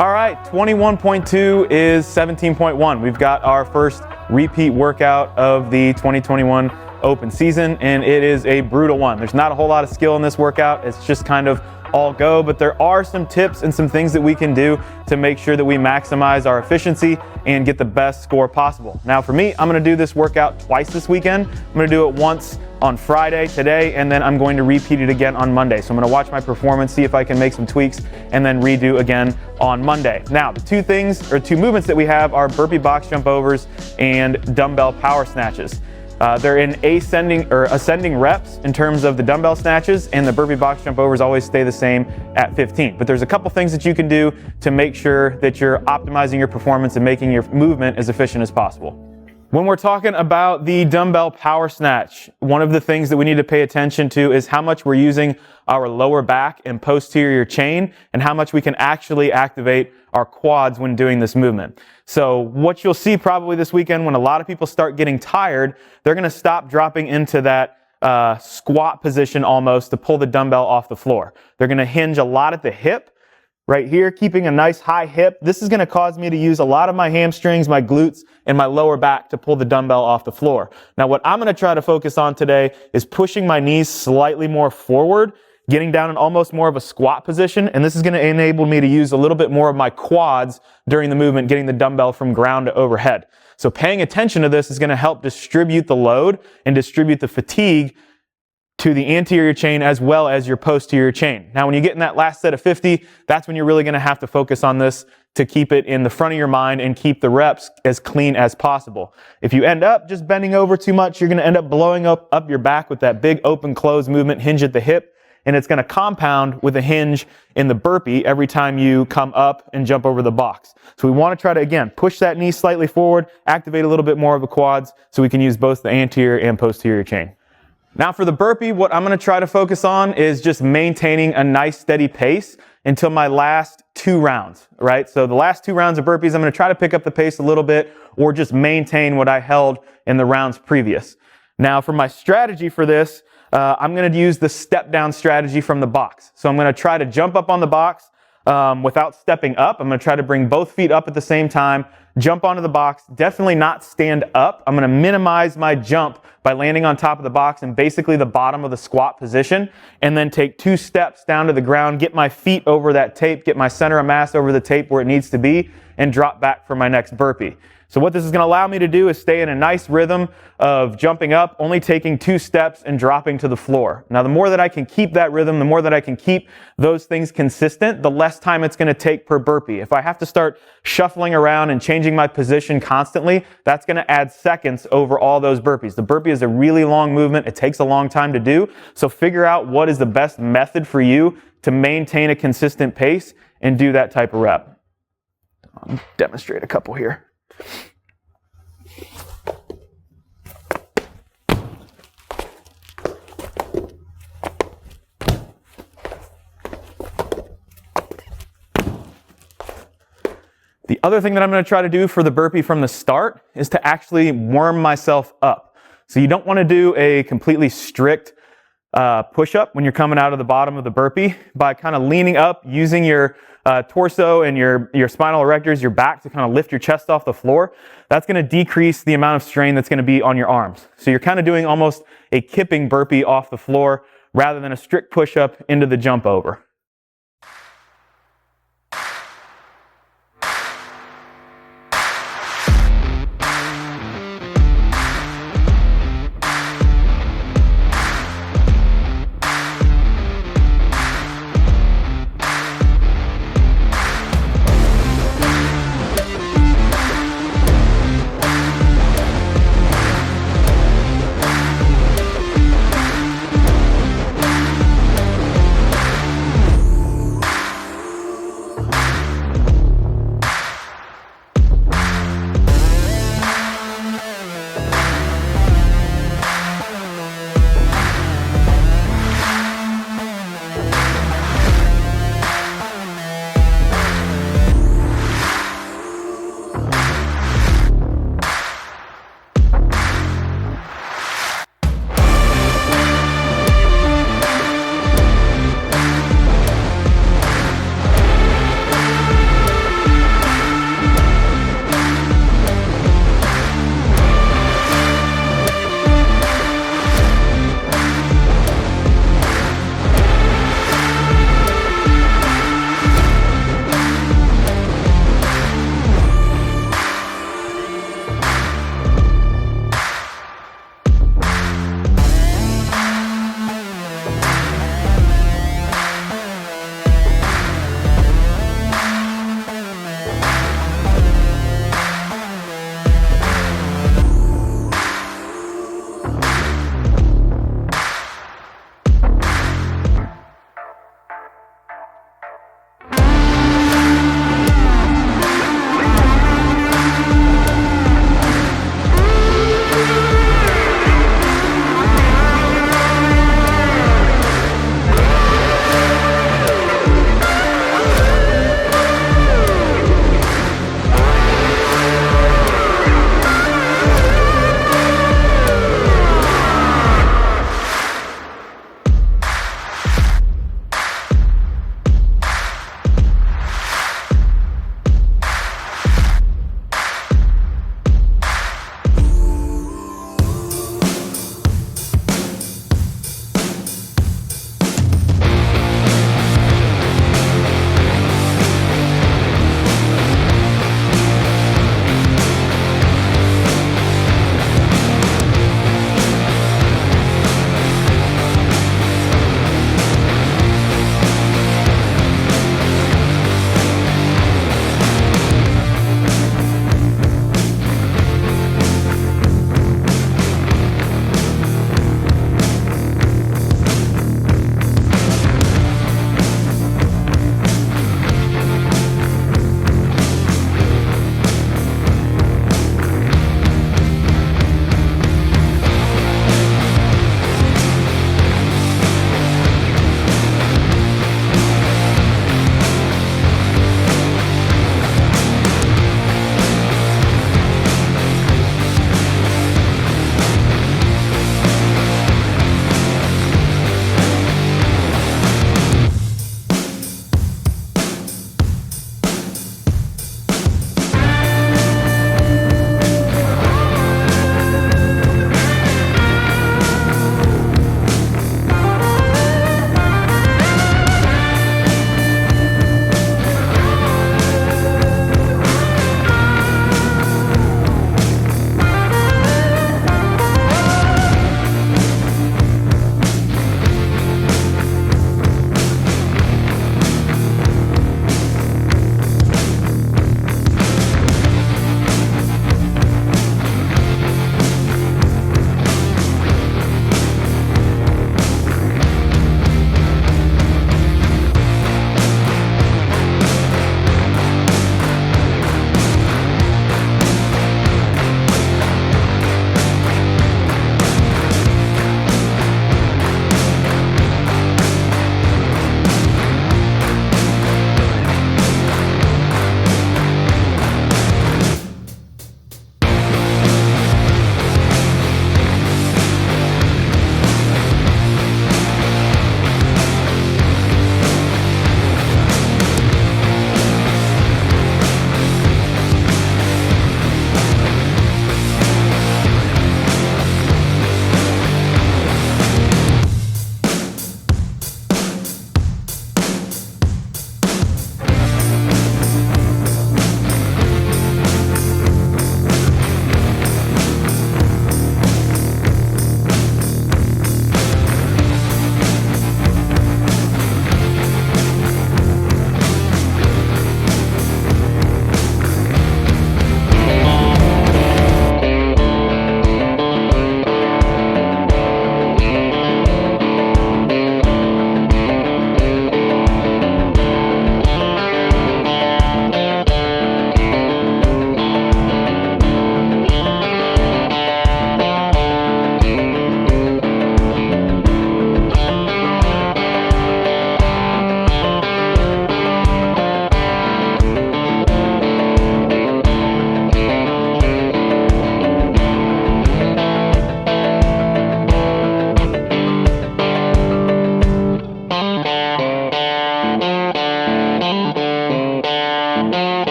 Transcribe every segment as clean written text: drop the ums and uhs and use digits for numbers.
All right, 21.2 is 17.1. We've got our first repeat workout of the 2021 open season, and it is a brutal one. There's not a whole lot of skill in this workout. It's just kind of all go, but there are some tips and some things that we can do to make sure that we maximize our efficiency and get the best score possible. Now for me, I'm gonna do this workout twice this weekend. I'm gonna do it once on Friday today, and then I'm going to repeat it again on Monday. So I'm gonna watch my performance, see if I can make some tweaks, and then redo again on Monday. Now, the two movements that we have are burpee box jump overs and dumbbell power snatches. They're in ascending reps in terms of the dumbbell snatches, and the burpee box jump overs always stay the same at 15. But there's a couple things that you can do to make sure that you're optimizing your performance and making your movement as efficient as possible. When we're talking about the dumbbell power snatch, one of the things that we need to pay attention to is how much we're using our lower back and posterior chain, and how much we can actually activate our quads when doing this movement. So what you'll see probably this weekend, when a lot of people start getting tired, they're gonna stop dropping into that squat position almost to pull the dumbbell off the floor. They're gonna hinge a lot at the hip, right here, keeping a nice high hip. This is gonna cause me to use a lot of my hamstrings, my glutes, and my lower back to pull the dumbbell off the floor. Now what I'm gonna try to focus on today is pushing my knees slightly more forward, getting down in almost more of a squat position, and this is gonna enable me to use a little bit more of my quads during the movement, getting the dumbbell from ground to overhead. So paying attention to this is gonna help distribute the load and distribute the fatigue to the anterior chain as well as your posterior chain. Now when you get in that last set of 50, that's when you're really gonna have to focus on this to keep it in the front of your mind and keep the reps as clean as possible. If you end up just bending over too much, you're gonna end up blowing up your back with that big open close movement, hinge at the hip, and it's gonna compound with a hinge in the burpee every time you come up and jump over the box. So we wanna try to, again, push that knee slightly forward, activate a little bit more of the quads so we can use both the anterior and posterior chain. Now for the burpee, what I'm gonna try to focus on is just maintaining a nice steady pace until my last 2 rounds, right? So the last 2 rounds of burpees, I'm gonna try to pick up the pace a little bit or just maintain what I held in the rounds previous. Now for my strategy for this, I'm gonna use the step down strategy from the box. So I'm gonna try to jump up on the box without stepping up. I'm gonna try to bring both feet up at the same time, jump onto the box, definitely not stand up. I'm gonna minimize my jump by landing on top of the box and basically the bottom of the squat position, and then take 2 steps down to the ground, get my feet over that tape, get my center of mass over the tape where it needs to be, and drop back for my next burpee. So what this is going to allow me to do is stay in a nice rhythm of jumping up, only taking 2 steps and dropping to the floor. Now the more that I can keep that rhythm, the more that I can keep those things consistent, the less time it's going to take per burpee. If I have to start shuffling around and changing my position constantly, that's going to add seconds over all those burpees. The burpee is a really long movement. It takes a long time to do. So figure out what is the best method for you to maintain a consistent pace and do that type of rep. I'll demonstrate a couple here. The other thing that I'm going to try to do for the burpee from the start is to actually warm myself up. So you don't want to do a completely strict push-up when you're coming out of the bottom of the burpee. By kind of leaning up, using your torso and your spinal erectors, your back, to kind of lift your chest off the floor, that's going to decrease the amount of strain that's going to be on your arms. So you're kind of doing almost a kipping burpee off the floor rather than a strict push-up into the jump over.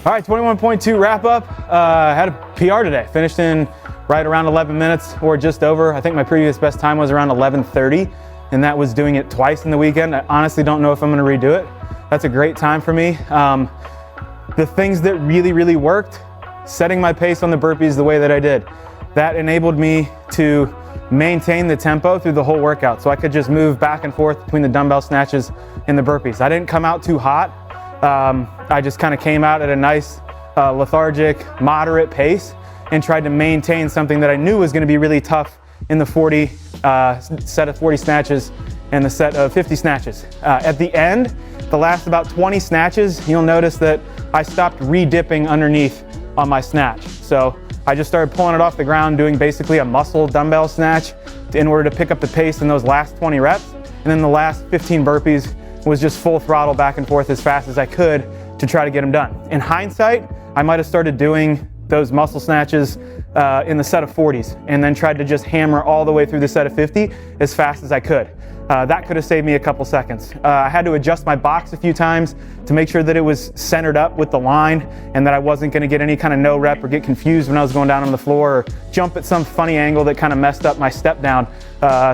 All right, 21.2 wrap up. Had a PR today, finished in right around 11 minutes or just over. I think my previous best time was around 11:30, and that was doing it twice in the weekend. I honestly don't know if I'm gonna redo it. That's a great time for me. The things that really worked, setting my pace on the burpees the way that I did, that enabled me to maintain the tempo through the whole workout. So I could just move back and forth between the dumbbell snatches and the burpees. I didn't come out too hot. I just kind of came out at a nice lethargic, moderate pace and tried to maintain something that I knew was going to be really tough in the 40 set of 40 snatches and the set of 50 snatches. At the end, the last about 20 snatches, you'll notice that I stopped re-dipping underneath on my snatch. So I just started pulling it off the ground, doing basically a muscle dumbbell snatch in order to pick up the pace in those last 20 reps. And then the last 15 burpees was just full throttle back and forth as fast as I could to try to get them done. In hindsight, I might have started doing those muscle snatches in the set of 40s and then tried to just hammer all the way through the set of 50 as fast as I could. That could have saved me a couple seconds. I had to adjust my box a few times to make sure that it was centered up with the line and that I wasn't going to get any kind of no rep or get confused when I was going down on the floor or jump at some funny angle that kind of messed up my step down.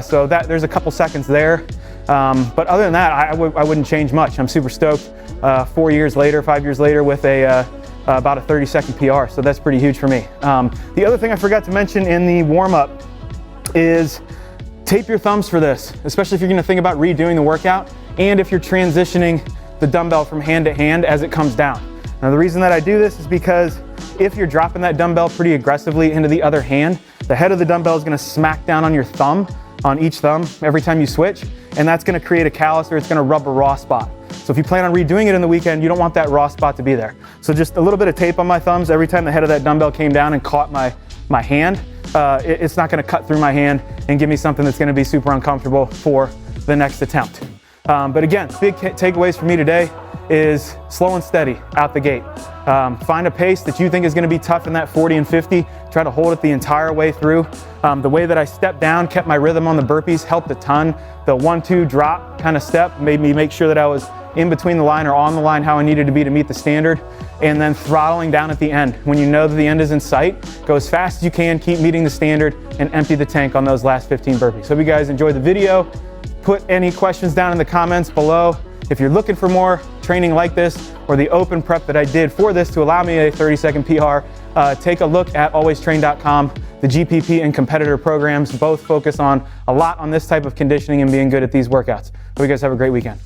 So there's a couple seconds there. But other than that, I wouldn't change much. I'm super stoked 5 years later with about a 30-second PR, so that's pretty huge for me. The other thing I forgot to mention in the warm-up is tape your thumbs for this, especially if you're gonna think about redoing the workout and if you're transitioning the dumbbell from hand to hand as it comes down. Now the reason that I do this is because if you're dropping that dumbbell pretty aggressively into the other hand, the head of the dumbbell is gonna smack down on your thumb, on each thumb, every time you switch, and that's gonna create a callus or it's gonna rub a raw spot. So if you plan on redoing it in the weekend, you don't want that raw spot to be there. So just a little bit of tape on my thumbs every time the head of that dumbbell came down and caught my hand. It's not gonna cut through my hand and give me something that's gonna be super uncomfortable for the next attempt. But again, big takeaways for me today is slow and steady out the gate. Find a pace that you think is gonna be tough in that 40 and 50. Try to hold it the entire way through. The way that I stepped down, kept my rhythm on the burpees, helped a ton. The 1-2 drop kind of step made me make sure that I was in between the line or on the line how I needed to be to meet the standard. And then throttling down at the end. When you know that the end is in sight, go as fast as you can, keep meeting the standard, and empty the tank on those last 15 burpees. Hope you guys enjoyed the video. Put any questions down in the comments below. If you're looking for more training like this or the open prep that I did for this to allow me a 30-second PR, take a look at alwaystrain.com. The GPP and competitor programs both focus a lot on this type of conditioning and being good at these workouts. Hope you guys have a great weekend.